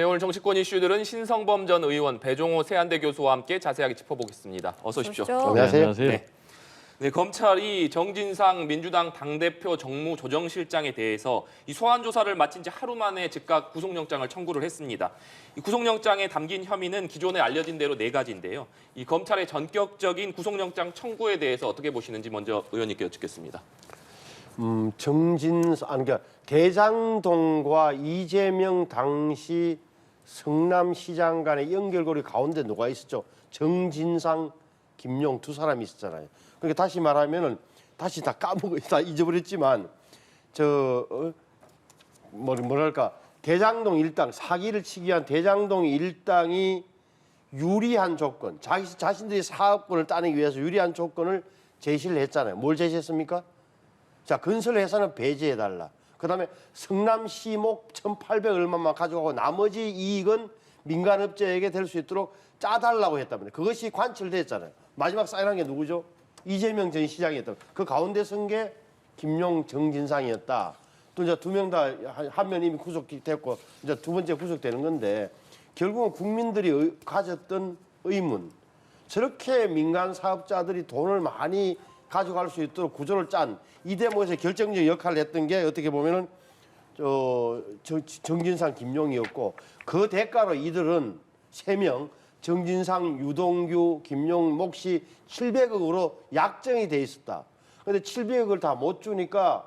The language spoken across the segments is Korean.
네, 오늘 정치권 이슈들은 신성범 전 의원, 배종호 세안대 교수와 함께 자세하게 짚어보겠습니다. 어서 오십시오. 안녕하세요. 네, 검찰이 정진상 민주당 당대표 정무조정실장에 대해서 이 소환 조사를 마친 지 하루 만에 즉각 구속영장을 청구를 했습니다. 이 구속영장에 담긴 혐의는 기존에 알려진 대로 4가지인데요. 이 검찰의 전격적인 구속영장 청구에 대해서 어떻게 보시는지 먼저 의원님께 여쭙겠습니다. 그러니까 대장동과 이재명 당시 성남시장 간의 연결고리 가운데 누가 있었죠? 정진상, 김용 두 사람이 있었잖아요. 그러니까 다시 말하면은 다시 다 다 잊어버렸지만 뭐랄까 대장동 일당 사기를 치기 위한 대장동 일당이 유리한 조건, 자신들이 사업권을 따내기 위해서 유리한 조건을 제시를 했잖아요. 뭘 제시했습니까? 자, 건설회사는 배제해달라. 그다음에 성남시목 1,800 얼마만 가져가고 나머지 이익은 민간업체에게 될 수 있도록 짜달라고 했답니다. 그것이 관철됐잖아요. 마지막 사인한 게 누구죠? 이재명 전 시장이었다. 그 가운데 선 게 김용, 정진상이었다. 또 이제 두 명 다 한 명 이미 구속됐고 이제 두 번째 구속되는 건데 결국은 국민들이 가졌던 의문. 저렇게 민간 사업자들이 돈을 많이 가져갈 수 있도록 구조를 짠 이 대목에서 결정적 역할을 했던 게 어떻게 보면은 정진상, 김용이었고 그 대가로 이들은 3명 정진상, 유동규, 김용 몫이 700억으로 약정이 돼 있었다. 그런데 700억을 다 못 주니까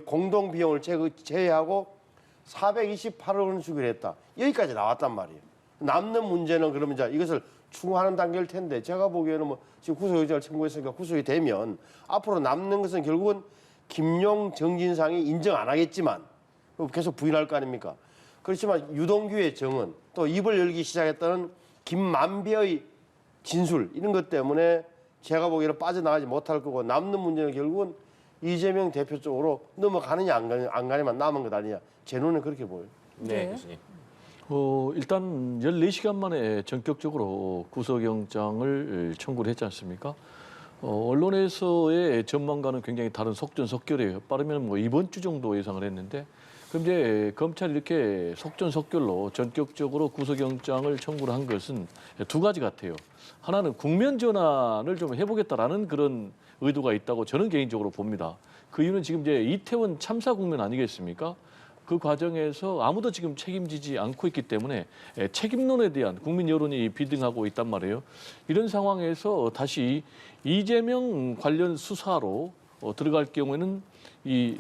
공동 비용을 제외하고 428억을 주기로 했다. 여기까지 나왔단 말이에요. 남는 문제는 그러면 이제 이것을 추궁하는 단계일 텐데 제가 보기에는 지금 구속영장을 청구했으니까 구속이 되면 앞으로 남는 것은 결국은 김용, 정진상이 인정 안 하겠지만 계속 부인할 거 아닙니까? 그렇지만 유동규의 정은 또 입을 열기 시작했다는 김만배의 진술 이런 것 때문에 제가 보기에는 빠져나가지 못할 거고 남는 문제는 결국은 이재명 대표 쪽으로 넘어가느냐 안 가느냐만 남은 것 아니냐. 제 눈에 그렇게 보여요. 네, 교수님. 일단 14시간 만에 전격적으로 구속영장을 청구를 했지 않습니까? 언론에서의 전망과는 굉장히 다른 속전속결이에요. 빠르면 이번 주 정도 예상을 했는데 그럼 이제 검찰이 이렇게 속전속결로 전격적으로 구속영장을 청구를 한 것은 2가지 같아요. 하나는 국면 전환을 좀 해보겠다라는 그런 의도가 있다고 저는 개인적으로 봅니다. 그 이유는 지금 이제 이태원 참사 국면 아니겠습니까? 그 과정에서 아무도 지금 책임지지 않고 있기 때문에 책임론에 대한 국민 여론이 비등하고 있단 말이에요. 이런 상황에서 다시 이재명 관련 수사로 들어갈 경우에는 이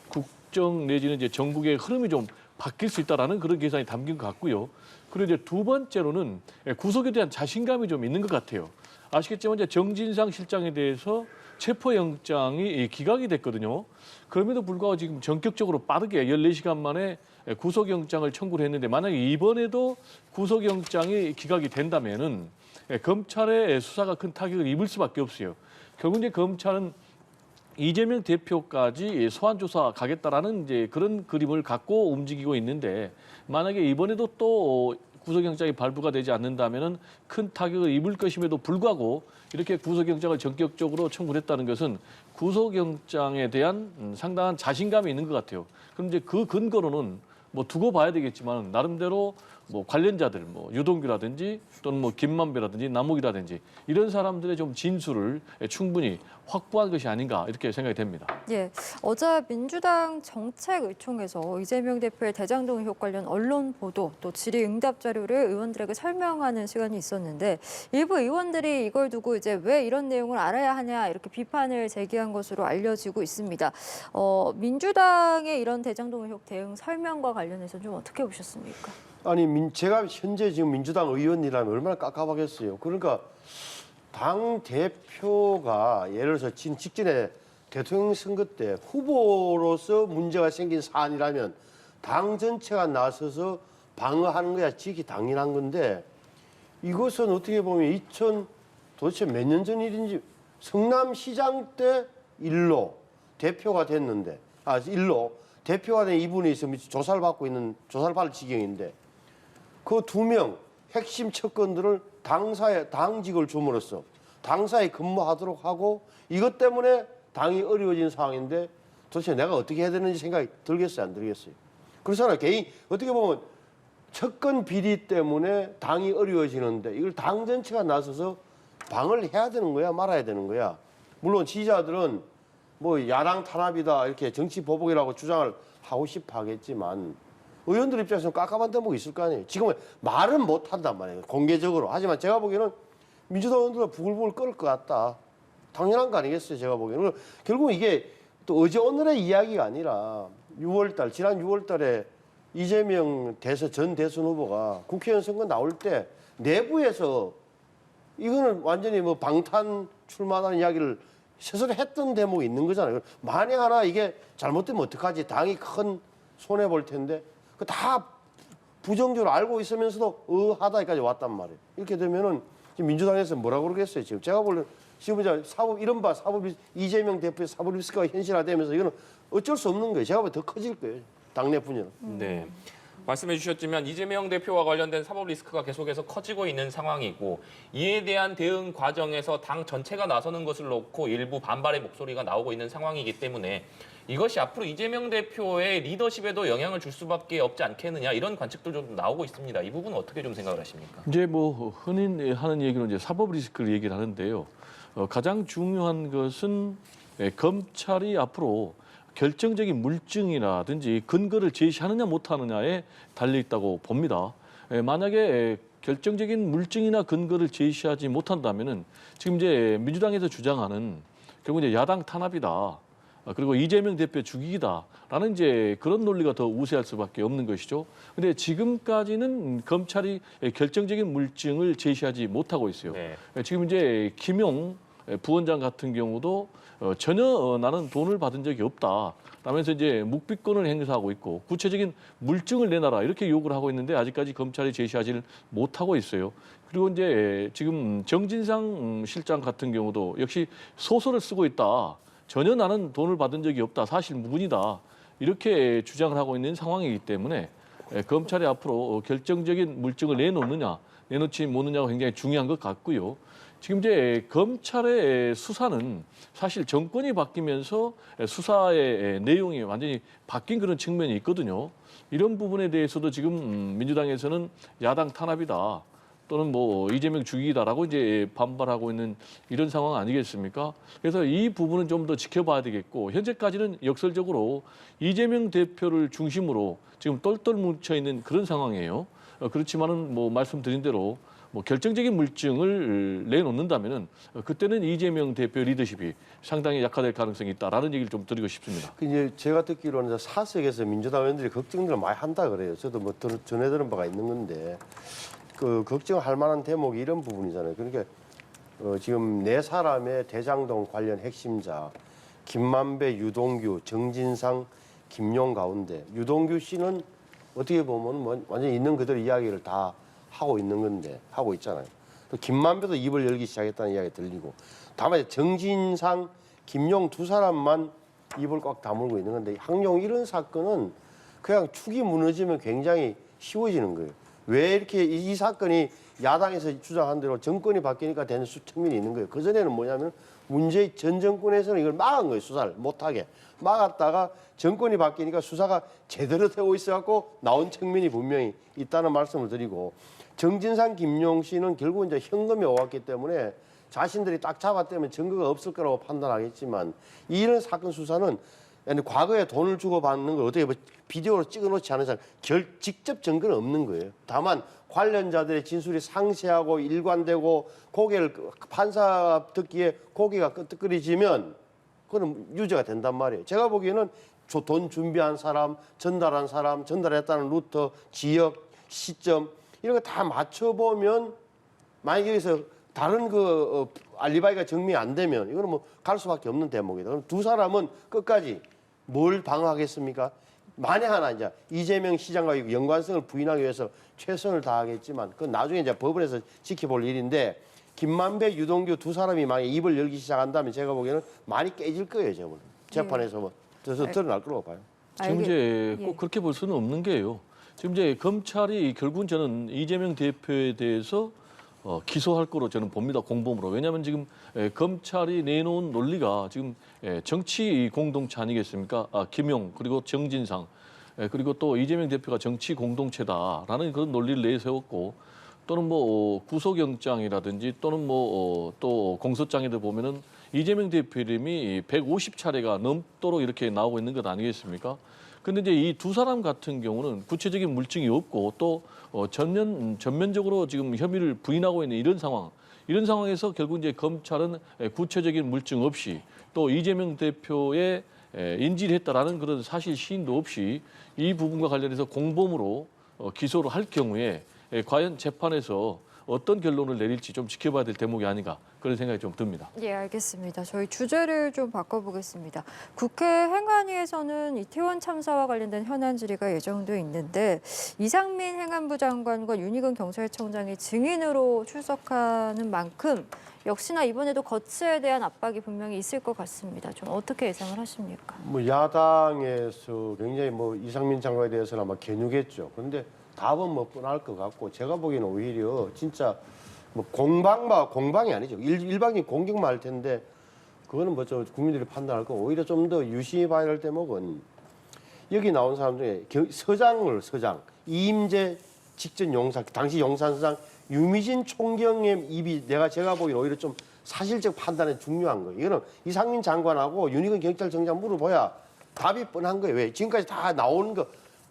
국정 내지는 이제 전국의 흐름이 좀 바뀔 수 있다라는 그런 계산이 담긴 것 같고요. 그리고 이제 2번째로는 구속에 대한 자신감이 좀 있는 것 같아요. 아시겠지만 이제 정진상 실장에 대해서 체포영장이 기각이 됐거든요. 그럼에도 불구하고 지금 전격적으로 빠르게 14시간 만에 구속영장을 청구를 했는데 만약에 이번에도 구속영장이 기각이 된다면은 검찰의 수사가 큰 타격을 입을 수밖에 없어요. 결국 이제 검찰은 이재명 대표까지 소환 조사 가겠다라는 이제 그런 그림을 갖고 움직이고 있는데 만약에 이번에도 또 구속영장이 발부가 되지 않는다면은 큰 타격을 입을 것임에도 불구하고 이렇게 구속영장을 전격적으로 청구를 했다는 것은 구속영장에 대한 상당한 자신감이 있는 것 같아요. 그럼 이제 그 근거로는 두고 봐야 되겠지만 나름대로 관련자들 유동규라든지 또는 김만배라든지 남욱이라든지 이런 사람들의 좀 진술을 충분히 확보한 것이 아닌가 이렇게 생각이 됩니다. 예, 어제 민주당 정책의총에서 이재명 대표의 대장동 의혹 관련 언론 보도 또 질의응답 자료를 의원들에게 설명하는 시간이 있었는데 일부 의원들이 이걸 두고 이제 왜 이런 내용을 알아야 하냐 이렇게 비판을 제기한 것으로 알려지고 있습니다. 민주당의 이런 대장동 의혹 대응 설명과 관련해서 좀 어떻게 보셨습니까? 아니 제가 현재 지금 민주당 의원이라면 얼마나 깝깝하겠어요. 그러니까 당 대표가 예를 들어서 직전에 대통령 선거 때 후보로서 문제가 생긴 사안이라면 당 전체가 나서서 방어하는 거야 지극히 당연한 건데 이것은 어떻게 보면 도대체 몇 년 전 일인지 성남시장 때 일로 대표가 됐는데 일로 대표가 된 이분이 있으면 조사를 받을 지경인데 그 2명 핵심 측근들을 당직을 줌으로써 당사에 근무하도록 하고 이것 때문에 당이 어려워진 상황인데 도대체 내가 어떻게 해야 되는지 생각이 들겠어요, 안 들겠어요? 그렇잖아요. 개인 어떻게 보면 척건 비리 때문에 당이 어려워지는데 이걸 당 전체가 나서서 방을 해야 되는 거야, 말아야 되는 거야. 물론 지지자들은 뭐 야당 탄압이다 이렇게 정치 보복이라고 주장을 하고 싶어 하겠지만 의원들 입장에서는 깝깝한 대목이 있을 거 아니에요. 지금은 말은 못 한단 말이에요, 공개적으로. 하지만 제가 보기에는 민주당 의원들은 부글부글 끓을 것 같다. 당연한 거 아니겠어요, 제가 보기에는. 결국은 이게 또 어제 오늘의 이야기가 아니라 6월달, 지난 6월달에 이재명 전 대선 후보가 국회의원 선거 나올 때 내부에서 이거는 완전히 뭐 방탄 출마하는 이야기를 스스로 했던 대목이 있는 거잖아요. 만에 하나 이게 잘못되면 어떡하지? 당이 큰 손해 볼 텐데 그 다 부정적으로 알고 있으면서도 하다까지 왔단 말이에요. 이렇게 되면은 지금 민주당에서 뭐라고 그러겠어요? 지금 제가 볼때 지금 이제 이른바 이재명 대표의 사법 리스크가 현실화되면서 이거는 어쩔 수 없는 거예요. 제가 보면 더 커질 거예요. 당내 분열은. 네. 말씀해 주셨지만 이재명 대표와 관련된 사법 리스크가 계속해서 커지고 있는 상황이고 이에 대한 대응 과정에서 당 전체가 나서는 것을 놓고 일부 반발의 목소리가 나오고 있는 상황이기 때문에 이것이 앞으로 이재명 대표의 리더십에도 영향을 줄 수밖에 없지 않겠느냐 이런 관측도 좀 나오고 있습니다. 이 부분은 어떻게 좀 생각을 하십니까? 이제 뭐 흔히 하는 얘기는 이제 사법 리스크를 얘기를 하는데요. 가장 중요한 것은 검찰이 앞으로 결정적인 물증이라든지 근거를 제시하느냐 못하느냐에 달려 있다고 봅니다. 만약에 결정적인 물증이나 근거를 제시하지 못한다면은 지금 이제 민주당에서 주장하는 결국 이제 야당 탄압이다. 그리고 이재명 대표 죽이기다라는 이제 그런 논리가 더 우세할 수밖에 없는 것이죠. 근데 지금까지는 검찰이 결정적인 물증을 제시하지 못하고 있어요. 네. 지금 이제 김용 부원장 같은 경우도 전혀 나는 돈을 받은 적이 없다. 라면서 이제 묵비권을 행사하고 있고 구체적인 물증을 내놔라 이렇게 요구를 하고 있는데 아직까지 검찰이 제시하지를 못하고 있어요. 그리고 이제 지금 정진상 실장 같은 경우도 역시 소설을 쓰고 있다. 전혀 나는 돈을 받은 적이 없다. 사실 무근이다. 이렇게 주장을 하고 있는 상황이기 때문에 검찰이 앞으로 결정적인 물증을 내놓느냐, 내놓지 못느냐가 굉장히 중요한 것 같고요. 지금 이제 검찰의 수사는 사실 정권이 바뀌면서 수사의 내용이 완전히 바뀐 그런 측면이 있거든요. 이런 부분에 대해서도 지금 민주당에서는 야당 탄압이다. 또는 뭐 이재명 죽이기다라고 이제 반발하고 있는 이런 상황 아니겠습니까? 그래서 이 부분은 좀 더 지켜봐야 되겠고 현재까지는 역설적으로 이재명 대표를 중심으로 지금 똘똘 뭉쳐 있는 그런 상황이에요. 그렇지만은 뭐 말씀드린 대로 뭐 결정적인 물증을 내놓는다면은 그때는 이재명 대표 리더십이 상당히 약화될 가능성이 있다라는 얘기를 좀 드리고 싶습니다. 이제 제가 듣기로는 사석에서 민주당 의원들이 걱정들을 많이 한다 그래요. 저도 뭐 전해 들은 바가 있는 건데 그 걱정할 만한 대목이 이런 부분이잖아요. 그러니까 지금 네 사람의 대장동 관련 핵심자 김만배, 유동규, 정진상, 김용 가운데 유동규 씨는 어떻게 보면 뭐 완전 히 있는 그대로 이야기를 다 하고 있는 건데 하고 있잖아요. 또 김만배도 입을 열기 시작했다는 이야기 들리고 다만 정진상, 김용 두 사람만 입을 꽉 다물고 있는 건데 항용 이런 사건은 그냥 축이 무너지면 굉장히 쉬워지는 거예요. 왜 이렇게 이 사건이 야당에서 주장한 대로 정권이 바뀌니까 되는 측면이 있는 거예요. 그전에는 뭐냐면 문재인 전 정권에서는 이걸 막은 거예요. 수사를 못하게. 막았다가 정권이 바뀌니까 수사가 제대로 되고 있어갖고 나온 측면이 분명히 있다는 말씀을 드리고 정진상, 김용 씨는 결국 이제 현금이 오갔기 때문에 자신들이 딱 잡았다면 증거가 없을 거라고 판단하겠지만 이런 사건 수사는 과거에 돈을 주고 받는 걸 어떻게 뭐 비디오로 찍어놓지 않은 이상 직접 증거는 없는 거예요. 다만 관련자들의 진술이 상세하고 일관되고 고개를 판사 듣기에 고개가 끄덕거리지면 그건 유죄가 된단 말이에요. 제가 보기에는 돈 준비한 사람, 전달한 사람, 전달했다는 루트, 지역, 시점 이런 거 다 맞춰보면 만약에 여기서 다른 알리바이가 증명이 안 되면 이거는 뭐 갈 수밖에 없는 대목이다. 그럼 두 사람은 끝까지 뭘 방어하겠습니까? 만에 하나 이제 이재명 시장과 연관성을 부인하기 위해서 최선을 다하겠지만 그건 나중에 이제 법원에서 지켜볼 일인데 김만배, 유동규 두 사람이 만약 입을 열기 시작한다면 제가 보기에는 많이 깨질 거예요, 저는 재판에서 뭐 드러날 거라고 봐요. 지금 이제 꼭 예. 그렇게 볼 수는 없는 게요. 지금 이제 검찰이 결국은 저는 이재명 대표에 대해서 기소할 거로 저는 봅니다. 공범으로. 왜냐하면 지금 검찰이 내놓은 논리가 지금 정치 공동체 아니겠습니까? 김용 그리고 정진상 그리고 또 이재명 대표가 정치 공동체다라는 그런 논리를 내세웠고 또는 뭐 구속영장이라든지 또는 뭐 또 공소장에도 보면은 이재명 대표 이름이 150차례가 넘도록 이렇게 나오고 있는 것 아니겠습니까? 근데 이제 이 두 사람 같은 경우는 구체적인 물증이 없고 또 전면적으로 지금 혐의를 부인하고 있는 이런 상황에서 결국 이제 검찰은 구체적인 물증 없이 또 이재명 대표의 인지를 했다라는 그런 사실 시인도 없이 이 부분과 관련해서 공범으로 기소를 할 경우에 과연 재판에서 어떤 결론을 내릴지 좀 지켜봐야 될 대목이 아닌가 그런 생각이 좀 듭니다. 예, 알겠습니다. 저희 주제를 좀 바꿔보겠습니다. 국회 행안위에서는 이태원 참사와 관련된 현안 질의가 예정돼 있는데 이상민 행안부 장관과 윤희근 경찰청장이 증인으로 출석하는 만큼 역시나 이번에도 거치에 대한 압박이 분명히 있을 것 같습니다. 좀 어떻게 예상을 하십니까? 뭐 야당에서 굉장히 뭐 이상민 장관에 대해서는 아마 겨누겠죠. 그런데 답은 뭐 뻔할 것 같고 제가 보기에는 오히려 진짜 뭐 공방이 아니죠. 일방적인 공격만 할 텐데 그거는 뭐 좀 국민들이 판단할 거 오히려 좀 더 유심히 봐야 할 대목은 여기 나온 사람 중에 서장 이임재 직전 용사 당시 용산서장 유미진 총경의 입이 제가 보기에는 오히려 좀 사실적 판단에 중요한 거예요. 이거는 이상민 장관하고 윤희근 경찰청장 물어봐야 답이 뻔한 거예요. 왜 지금까지 다 나오는 거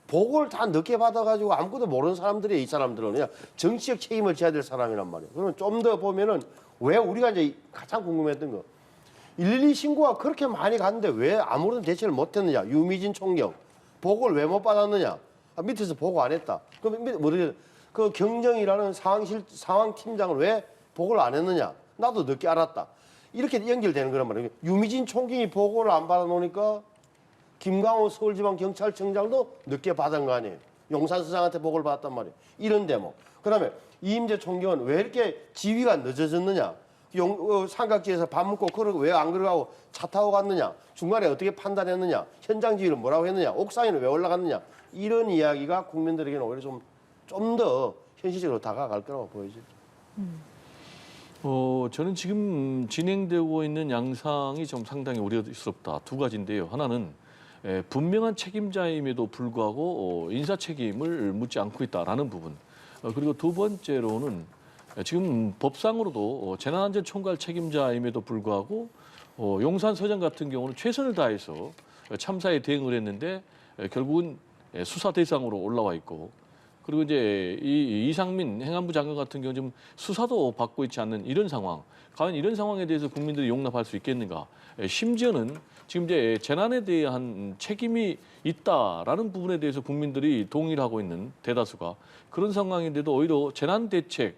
보고를 다 늦게 받아가지고 아무것도 모르는 사람들이 이 사람들은 그냥 정치적 책임을 져야 될 사람이란 말이에요. 그러면 좀 더 보면은 왜 우리가 이제 가장 궁금했던 거 112 신고가 그렇게 많이 갔는데 왜 아무런 대처를 못했느냐? 유미진 총경 보고를 왜 못 받았느냐? 밑에서 보고 안 했다. 그럼 그 경정이라는 상황팀장을 왜 보고를 안 했느냐? 나도 늦게 알았다. 이렇게 연결되는 거란 말이에요. 유미진 총경이 보고를 안 받아놓으니까 김광호 서울지방경찰청장도 늦게 받은 거 아니에요. 용산서장한테 보고를 받았단 말이에요. 이런 대목. 그다음에 이임재 총경은 왜 이렇게 지휘가 늦어졌느냐. 삼각지에서 밥 먹고 왜 안 걸어가고 차 타고 갔느냐. 중간에 어떻게 판단했느냐. 현장 지휘를 뭐라고 했느냐. 옥상에는 왜 올라갔느냐. 이런 이야기가 국민들에게는 오히려 좀 더 현실적으로 다가갈 거라고 보여지죠. 저는 지금 진행되고 있는 양상이 좀 상당히 우려스럽다. 두 가지인데요. 하나는 분명한 책임자임에도 불구하고 인사 책임을 묻지 않고 있다라는 부분. 그리고 두 번째로는 지금 법상으로도 재난안전총괄 책임자임에도 불구하고 용산서장 같은 경우는 최선을 다해서 참사에 대응을 했는데 결국은 수사 대상으로 올라와 있고 그리고 이제 이 이상민 행안부 장관 같은 경우 좀 수사도 받고 있지 않는 이런 상황. 과연 이런 상황에 대해서 국민들이 용납할 수 있겠는가? 심지어는 지금 이제 재난에 대한 책임이 있다라는 부분에 대해서 국민들이 동의를 하고 있는 대다수가 그런 상황인데도 오히려 재난대책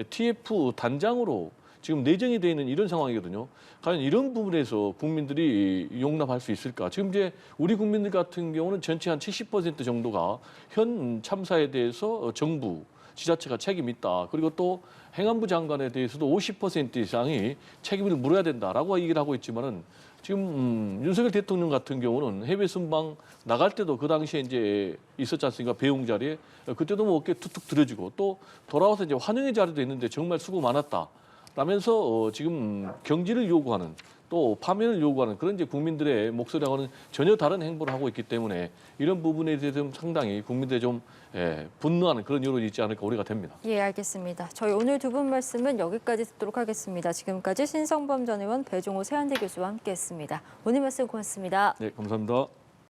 TF 단장으로 지금 내정이 되어 있는 이런 상황이거든요. 과연 이런 부분에서 국민들이 용납할 수 있을까? 지금 이제 우리 국민들 같은 경우는 전체 한 70% 정도가 현 참사에 대해서 정부, 지자체가 책임 있다. 그리고 또 행안부 장관에 대해서도 50% 이상이 책임을 물어야 된다라고 얘기를 하고 있지만은 지금 윤석열 대통령 같은 경우는 해외 순방 나갈 때도 그 당시에 이제 있었지 않습니까? 배웅 자리에 그때도 뭐 어깨 툭툭 들어주고 또 돌아와서 이제 환영의 자리도 있는데 정말 수고 많았다. 라면서 지금 경질을 요구하는 또 파면을 요구하는 그런 이제 국민들의 목소리하고는 전혀 다른 행보를 하고 있기 때문에 이런 부분에 대해서 상당히 국민들이 좀 분노하는 그런 여론이 있지 않을까 우려가 됩니다. 예, 알겠습니다. 저희 오늘 두 분 말씀은 여기까지 듣도록 하겠습니다. 지금까지 신성범 전 의원, 배종호 세한대 교수와 함께했습니다. 오늘 말씀 고맙습니다. 네, 감사합니다.